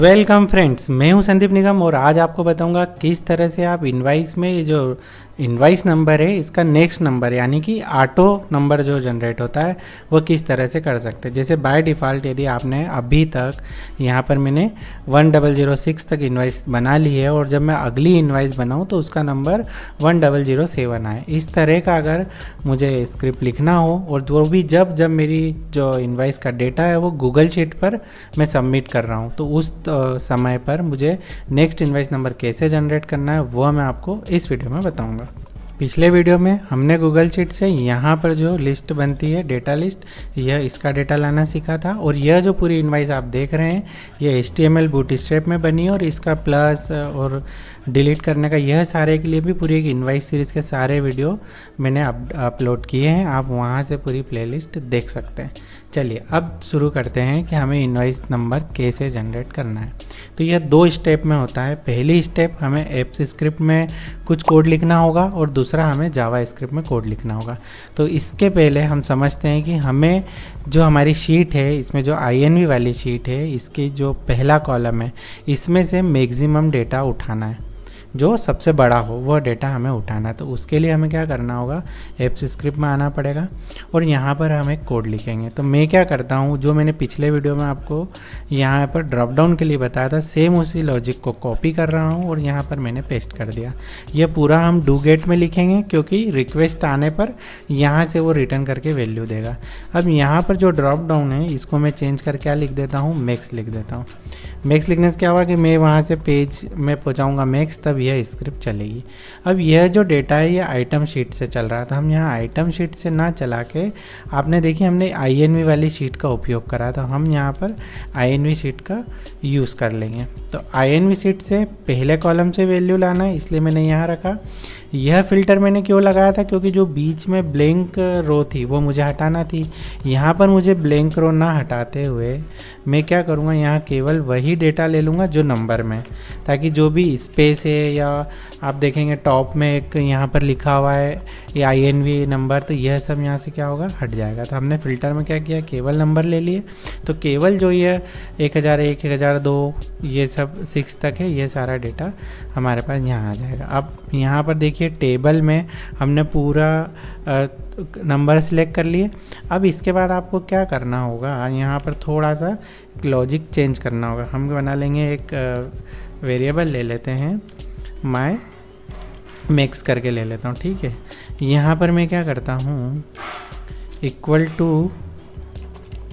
Welcome friends, मैं हूं संदीप निगम और आज आपको बताऊंगा किस तरह से आप इनवाइस में ये जो इनवाइस नंबर है इसका नेक्स्ट नंबर यानी कि ऑटो नंबर जो जनरेट होता है वो किस तरह से कर सकते हैं। जैसे बाय डिफ़ॉल्ट यदि आपने अभी तक यहाँ पर मैंने 1006 तक इनवाइस बना ली है और जब मैं अगली इनवाइस बनाऊँ तो उसका नंबर 1007 आए, इस तरह का अगर मुझे स्क्रिप्ट लिखना हो और वो भी जब जब मेरी जो इनवाइस का डेटा है वो गूगल शीट पर मैं सबमिट कर रहा हूँ तो उस समय पर मुझे नेक्स्ट इनवाइस नंबर कैसे जनरेट करना है वो मैं आपको इस वीडियो में बताऊंगा। पिछले वीडियो में हमने गूगल शीट से यहाँ पर जो लिस्ट बनती है डेटा लिस्ट, यह इसका डेटा लाना सीखा था और यह जो पूरी इनवाइस आप देख रहे हैं ये HTML बूटस्ट्रैप में बनी है और इसका प्लस और डिलीट करने का यह सारे के लिए भी पूरी एक इनवाइस सीरीज़ के सारे वीडियो मैंने अपलोड किए हैं, आप वहाँ से पूरी प्लेलिस्ट देख सकते हैं। चलिए अब शुरू करते हैं कि हमें इनवाइस नंबर कैसे जनरेट करना है। तो यह 2 स्टेप में होता है। पहली स्टेप हमें एप्स स्क्रिप्ट में कुछ कोड लिखना होगा और दूसरा हमें जावा स्क्रिप्ट में कोड लिखना होगा। तो इसके पहले हम समझते हैं कि हमें जो हमारी शीट है इसमें जो INV वाली शीट है इसकी जो पहला कॉलम है इसमें से मैक्सिमम डेटा उठाना है, जो सबसे बड़ा हो वह डेटा हमें उठाना है। तो उसके लिए हमें क्या करना होगा, एप्स स्क्रिप्ट में आना पड़ेगा और यहाँ पर हम एक कोड लिखेंगे। तो मैं क्या करता हूँ, जो मैंने पिछले वीडियो में आपको यहाँ पर ड्रॉप डाउन के लिए बताया था सेम उसी लॉजिक को कॉपी कर रहा हूँ और यहाँ पर मैंने पेस्ट कर दिया। यह पूरा हम डू गेट में लिखेंगे क्योंकि रिक्वेस्ट आने पर यहाँ से वो रिटर्न करके वैल्यू देगा। अब यहाँ पर जो ड्रॉप डाउन है इसको मैं चेंज कर क्या लिख देता हूँ, मैक्स लिख देता हूँ। मैक्स लिखने से क्या होगा कि मैं वहाँ से पेज में पहुँचाऊँगा मैक्स, तब यह स्क्रिप्ट चलेगी। अब यह जो डेटा है ये आइटम शीट से चल रहा था, हम यहाँ आइटम शीट से ना चला के आपने देखिए हमने INV वाली शीट का उपयोग करा था, हम यहाँ पर INV शीट का यूज़ कर लेंगे। तो INV शीट से पहले कॉलम से वैल्यू लाना है इसलिए मैंने यहाँ रखा। यह फ़िल्टर मैंने क्यों लगाया था, क्योंकि जो बीच में ब्लैंक रो थी वो मुझे हटाना थी। यहाँ पर मुझे ब्लैंक रो ना हटाते हुए मैं क्या करूँगा, यहाँ केवल वही डेटा ले लूँगा जो नंबर में, ताकि जो भी स्पेस है या आप देखेंगे टॉप में एक यहाँ पर लिखा हुआ है ये INV नंबर, तो यह सब यहाँ से क्या होगा, हट जाएगा। तो हमने फ़िल्टर में क्या किया, केवल नंबर ले लिए। तो केवल जो ये 1001, 1002 ये सब 6 तक है, ये सारा डेटा हमारे पास यहाँ आ जाएगा। अब यहाँ पर देखिए टेबल में हमने पूरा नंबर सेलेक्ट कर लिए। अब इसके बाद आपको क्या करना होगा, यहाँ पर थोड़ा सा लॉजिक चेंज करना होगा। हम बना लेंगे एक वेरिएबल ले लेते हैं, माय मैक्स करके ले लेता हूँ, ठीक है। यहाँ पर मैं क्या करता हूँ, इक्वल टू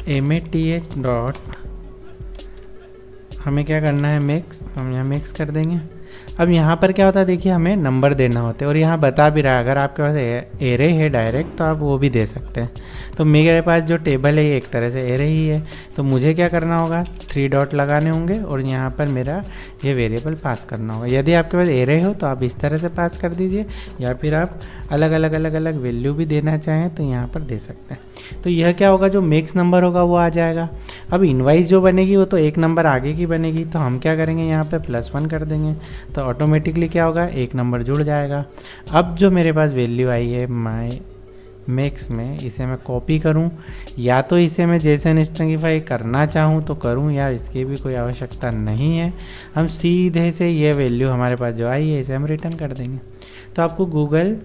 math डॉट, हमें क्या करना है मैक्स, तो हम यहाँ मैक्स कर देंगे। अब यहाँ पर क्या होता है, देखिए हमें नंबर देना होता है और यहाँ बता भी रहा है अगर आपके पास एरे है डायरेक्ट तो आप वो भी दे सकते हैं। तो मेरे पास जो टेबल है ये एक तरह से एरे ही है, तो मुझे क्या करना होगा, 3 डॉट लगाने होंगे और यहाँ पर मेरा ये वेरिएबल पास करना होगा। यदि आपके पास एरे हो तो आप इस तरह से पास कर दीजिए, या फिर आप अलग अलग वैल्यू भी देना चाहें तो यहाँ पर दे सकते हैं। तो यह क्या होगा, जो मैक्स नंबर होगा वो आ जाएगा। अब इनवाइस जो बनेगी वो तो एक नंबर आगे की बनेगी, तो हम क्या करेंगे, यहाँ पे +1 कर देंगे तो ऑटोमेटिकली क्या होगा, एक नंबर जुड़ जाएगा। अब जो मेरे पास वैल्यू आई है माय मैक्स में, इसे मैं कॉपी करूं, या तो इसे मैं जेसन स्ट्रिंगिफाई करना चाहूं तो करूं, या इसकी भी कोई आवश्यकता नहीं है। हम सीधे से ये वैल्यू हमारे पास जो आई है इसे हम रिटर्न कर देंगे। तो आपको गूगल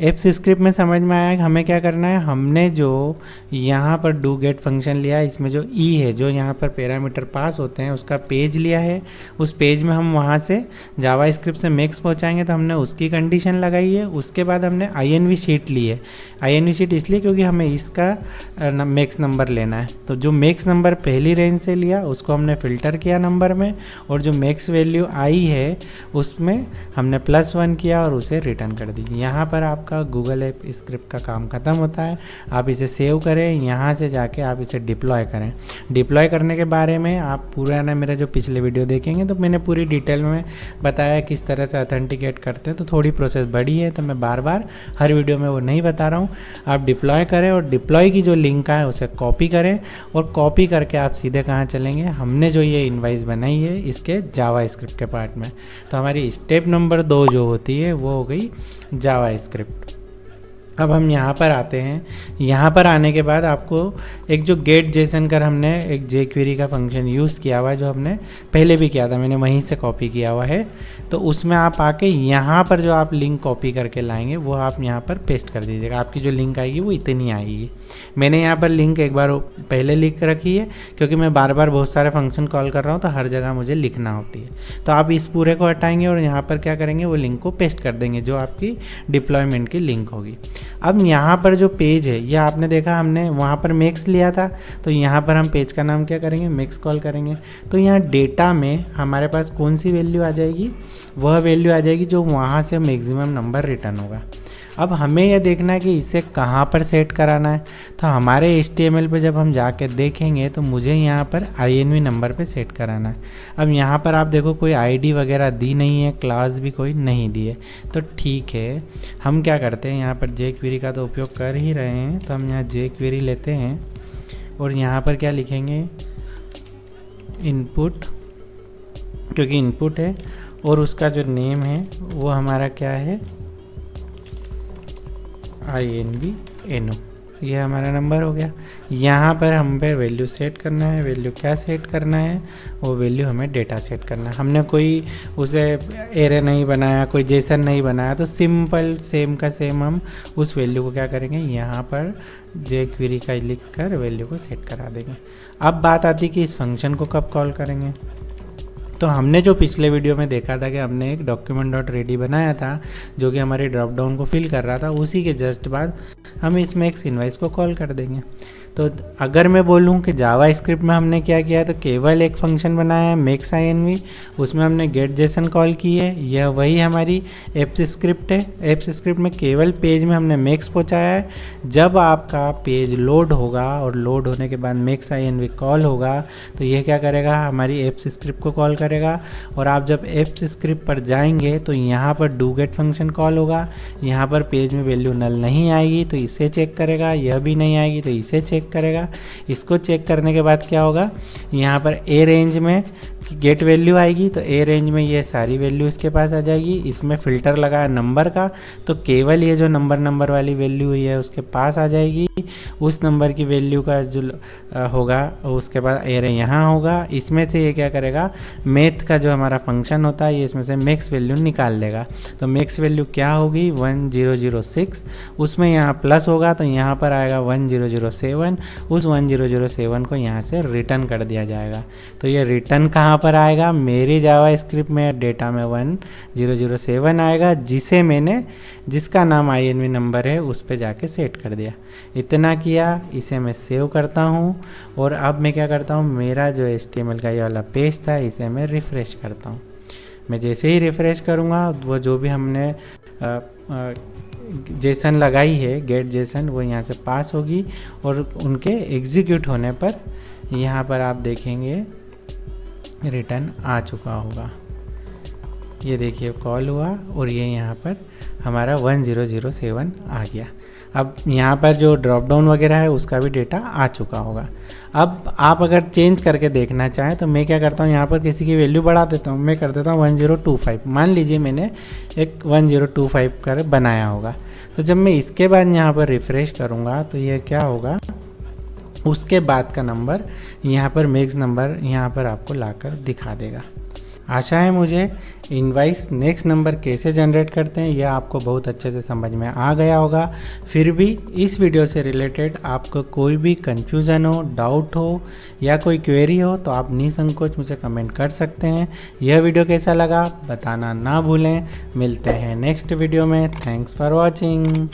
एप्स स्क्रिप्ट में समझ में आया कि हमें क्या करना है। हमने जो यहाँ पर डू गेट फंक्शन लिया है, इसमें जो ई है, जो यहाँ पर पैरामीटर पास होते हैं उसका पेज लिया है, उस पेज में हम वहाँ से जावा स्क्रिप्ट से मैक्स पहुँचाएंगे तो हमने उसकी कंडीशन लगाई है। उसके बाद हमने INV शीट ली है। INV शीट इसलिए क्योंकि हमें इसका मैक्स नंबर लेना है। तो जो मैक्स नंबर पहली रेंज से लिया उसको हमने फ़िल्टर किया नंबर में, और जो मैक्स वैल्यू आई है उसमें हमने +1 किया और उसे रिटर्न कर दी। यहाँ पर आप का गूगल ऐप स्क्रिप्ट का काम ख़त्म होता है। आप इसे सेव करें, यहाँ से जाके आप इसे डिप्लॉय करें। डिप्लॉय करने के बारे में आप पूरा ना मेरा जो पिछले वीडियो देखेंगे तो मैंने पूरी डिटेल में बताया किस तरह से ऑथेंटिकेट करते हैं। तो थोड़ी प्रोसेस बड़ी है तो मैं बार बार हर वीडियो में वो नहीं बता रहा हूँ। आप डिप्लॉय करें और डिप्लॉय की जो लिंक है उसे कॉपी करें, और कॉपी करके आप सीधे कहाँ चलेंगे, हमने जो ये इनवाइस बनाई है इसके जावा स्क्रिप्ट के पार्ट में। तो हमारी स्टेप नंबर 2 जो होती है वो हो गई जावा स्क्रिप्ट। अब हम यहाँ पर आते हैं। यहाँ पर आने के बाद आपको एक जो गेट जेसन कर हमने एक जे क्वेरी का फंक्शन यूज़ किया हुआ है, जो हमने पहले भी किया था, मैंने वहीं से कॉपी किया हुआ है। तो उसमें आप आके यहाँ पर जो आप लिंक कॉपी करके लाएंगे वो आप यहाँ पर पेस्ट कर दीजिएगा। आपकी जो लिंक आएगी वो इतनी आएगी। मैंने यहाँ पर लिंक एक बार पहले लिख रखी है, क्योंकि मैं बार बार बहुत सारे फंक्शन कॉल कर रहा हूँ तो हर जगह मुझे लिखना होती है। तो आप इस पूरे को हटाएंगे और यहाँ पर क्या करेंगे, वो लिंक को पेस्ट कर देंगे जो आपकी डिप्लॉयमेंट की लिंक होगी। अब यहाँ पर जो पेज है, ये आपने देखा हमने वहाँ पर मेक्स लिया था, तो यहाँ पर हम पेज का नाम क्या करेंगे, मेक्स कॉल करेंगे। तो यहाँ डेटा में हमारे पास कौन सी वैल्यू आ जाएगी, वह वैल्यू आ जाएगी जो वहाँ से मैक्सिमम नंबर रिटर्न होगा। अब हमें यह देखना है कि इसे कहाँ पर सेट कराना है। तो हमारे HTML पे जब हम जाके देखेंगे तो मुझे यहाँ पर INV नंबर पे सेट कराना है। अब यहाँ पर आप देखो कोई ID वगैरह दी नहीं है, क्लास भी कोई नहीं दी है, तो ठीक है। हम क्या करते हैं, यहाँ पर jQuery का तो उपयोग कर ही रहे हैं, तो हम यहाँ jQuery लेते हैं और यहाँ पर क्या लिखेंगे, इनपुट, क्योंकि इनपुट है, और उसका जो नेम है वो हमारा क्या है, INV NO, ये हमारा नंबर हो गया। यहाँ पर हम पे वैल्यू सेट करना है। वैल्यू क्या सेट करना है, वो वैल्यू हमें डेटा सेट करना है। हमने कोई उसे एरे नहीं बनाया, कोई जेसन नहीं बनाया, तो सिंपल सेम का सेम हम उस वैल्यू को क्या करेंगे, यहाँ पर jQuery का लिख कर वैल्यू को सेट करा देंगे। अब बात आती कि इस फंक्शन को कब कॉल करेंगे। तो हमने जो पिछले वीडियो में देखा था कि हमने एक document.ready बनाया था जो कि हमारे ड्रॉप डाउन को फिल कर रहा था, उसी के जस्ट बाद हम इसमें एक इनवाइस को कॉल कर देंगे। तो अगर मैं बोलूँ कि जावा स्क्रिप्ट में हमने क्या किया है, तो केवल एक फंक्शन बनाया है मेक्स INV, उसमें हमने गेट जेसन कॉल की है। यह वही हमारी एप्स स्क्रिप्ट है। एप्स स्क्रिप्ट में केवल पेज में हमने मेक्स पहुँचाया है। जब आपका पेज लोड होगा और लोड होने के बाद मेक्स INV कॉल होगा तो यह क्या करेगा, हमारी एप्स स्क्रिप्ट को कॉल करेगा। और आप जब एप्स स्क्रिप्ट पर जाएंगे तो यहाँ पर डू गेट फंक्शन कॉल होगा। यहाँ पर पेज में वैल्यू नल नहीं आएगी तो इसे चेक करेगा, यह भी नहीं आएगी तो इसे चेक करेगा। इसको चेक करने के बाद क्या होगा, यहाँ पर ए रेंज में गेट वैल्यू आएगी, तो ए रेंज में ये सारी वैल्यू इसके पास आ जाएगी। इसमें फ़िल्टर लगा है नंबर का, तो केवल ये जो नंबर वाली वैल्यू हुई है उसके पास आ जाएगी। उस नंबर की वैल्यू का जो होगा उसके बाद एरे यहाँ होगा। इसमें से ये क्या करेगा, मैथ का जो हमारा फंक्शन होता है ये इसमें से मैक्स वैल्यू निकाल लेगा। तो मैक्स वैल्यू क्या होगी, 1006। उसमें यहाँ प्लस होगा तो यहाँ पर आएगा 1007। उस 1007 को यहाँ से रिटर्न कर दिया जाएगा। तो ये रिटर्न कहाँ पर आएगा, मेरी जावा स्क्रिप्ट में डेटा में 1007 आएगा, जिसका नाम INV नंबर है उस पर जाके सेट कर दिया। इतना किया, इसे मैं सेव करता हूँ और अब मैं क्या करता हूँ, मेरा जो HTML का ये वाला पेज था इसे मैं रिफ़्रेश करता हूँ। मैं जैसे ही रिफ़्रेश करूँगा वो जो भी हमने जेसन लगाई है, गेट जेसन, वो यहाँ से पास होगी और उनके एग्जीक्यूट होने पर यहाँ पर आप देखेंगे रिटर्न आ चुका होगा। ये देखिए कॉल हुआ और ये यहाँ पर हमारा 1007 आ गया। अब यहाँ पर जो ड्रॉप डाउन वगैरह है उसका भी डेटा आ चुका होगा। अब आप अगर चेंज करके देखना चाहें तो मैं क्या करता हूँ, यहाँ पर किसी की वैल्यू बढ़ा देता हूँ। मैं कर देता हूँ 1025। मान लीजिए मैंने एक 1025 कर बनाया होगा। तो जब मैं इसके बाद यहाँ पर रिफ़्रेश करूँगा तो ये क्या होगा, उसके बाद का नंबर यहाँ पर मैक्स नंबर यहाँ पर आपको लाकर दिखा देगा। आशा है मुझे इनवाइस नेक्स्ट नंबर कैसे जनरेट करते हैं यह आपको बहुत अच्छे से समझ में आ गया होगा। फिर भी इस वीडियो से रिलेटेड आपको कोई भी कन्फ्यूज़न हो, डाउट हो या कोई क्वेरी हो तो आप निसंकोच मुझे कमेंट कर सकते हैं। यह वीडियो कैसा लगा बताना ना भूलें। मिलते हैं नेक्स्ट वीडियो में। Thanks for watching.